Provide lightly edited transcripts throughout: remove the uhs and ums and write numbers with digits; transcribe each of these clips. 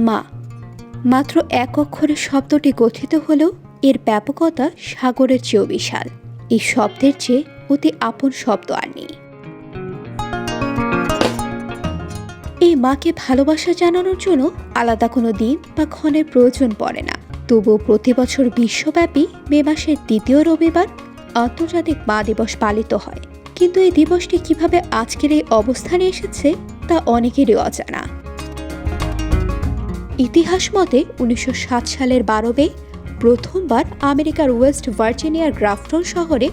মা। মাত্র এক অক্ষরের শব্দটি গঠিত হলেও এর ব্যাপকতা সাগরের চেয়েও বিশাল। এই শব্দের চেয়ে অতি আপন শব্দ আর নেই। এই মাকে ভালোবাসা জানানোর জন্য আলাদা কোনো দিন বা ক্ষণের প্রয়োজন পড়ে না। তবুও প্রতি বছর বিশ্বব্যাপী মে মাসের দ্বিতীয় রবিবার আন্তর্জাতিক মা দিবস পালিত হয়। কিন্তু এই দিবসটি কিভাবে আজকের এই অবস্থানে এসেছে তা অনেকেরই অজানা। ইতিহাস মতে 1907 সালের 12 মে প্রথমবার আমেরিকার ওয়েস্ট ভার্জিনিয়ার গ্রাফটন শহরে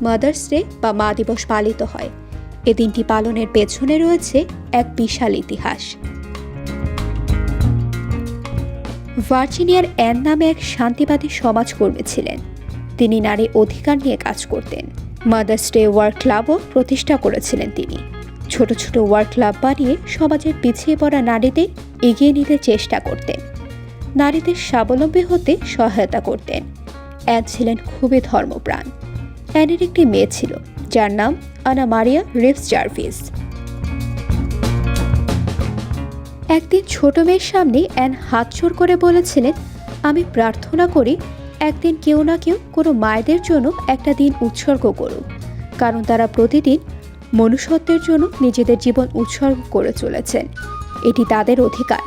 মাদার্স ডে বা মা দিবস পালিত হয়। এ দিনটি পালনের পেছনে রয়েছে এক বিশাল ইতিহাস। ভার্জিনিয়ার অ্যান নামে এক শান্তিবাদী সমাজকর্মী ছিলেন। তিনি নারী অধিকার নিয়ে কাজ করতেন। মাদার্স ডে ওয়ার্ক ক্লাবও প্রতিষ্ঠা করেছিলেন তিনি। ছোট ছোট ওয়ার্ক ক্লাব বানিয়ে সমাজের পিছিয়ে পড়া নারীদের এগিয়ে নিতে চেষ্টা করতেন, নারীদের স্বাবলম্বী হতে সহায়তা করতেন। অ্যান ছিলেন খুবই ধর্মপ্রাণ। অ্যানের একটি মেয়ে ছিল যার নাম আনা মারিয়া রিভস জার্ভিস। একদিন ছোট মেয়ের সামনে অ্যান হাত জোড় করে বলেছিলেন, আমি প্রার্থনা করি একদিন কেউ না কেউ কোনো মায়েদের জন্য একটা দিন উৎসর্গ করুক, কারণ তারা প্রতিদিন মনুষ্যত্বের জন্য নিজেদের জীবন উৎসর্গ করে চলেছেন। এটি তাদের অধিকার।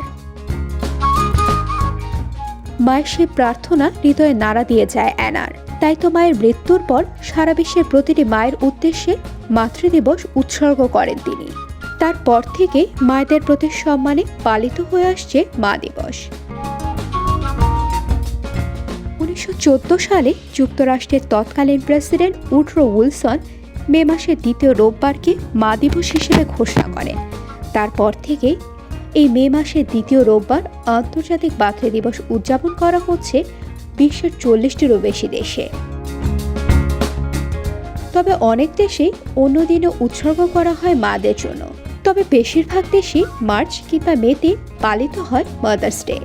মায়ের সে প্রার্থনা হৃদয়ে নাড়া দিয়ে যায় অ্যানার। তাই তো মায়ের মৃত্যুর পর সারা বিশ্বের প্রতিটি মায়ের উদ্দেশ্যে মাতৃদিবস উৎসর্গ করেন তিনি। তারপর থেকে মায়েদের প্রতি সম্মানে পালিত হয়ে আসছে মা দিবস। 1914 সালে যুক্তরাষ্ট্রের তৎকালীন প্রেসিডেন্ট উডরো উইলসন মে মাসের দ্বিতীয় রোববারকে মা দিবস হিসেবে ঘোষণা করেন। তারপর থেকে এই মে মাসের দ্বিতীয় রোববার আন্তর্জাতিক মাতৃদিবস উদযাপন করা হচ্ছে বিশ্বের 40টিরও বেশি দেশে। তবে অনেক দেশেই অন্য দিনে উৎসর্গ করা হয় মাদের জন্য। তবে বেশিরভাগ দেশেই মার্চ কিংবা মেতে পালিত হয় মাদার্স ডে।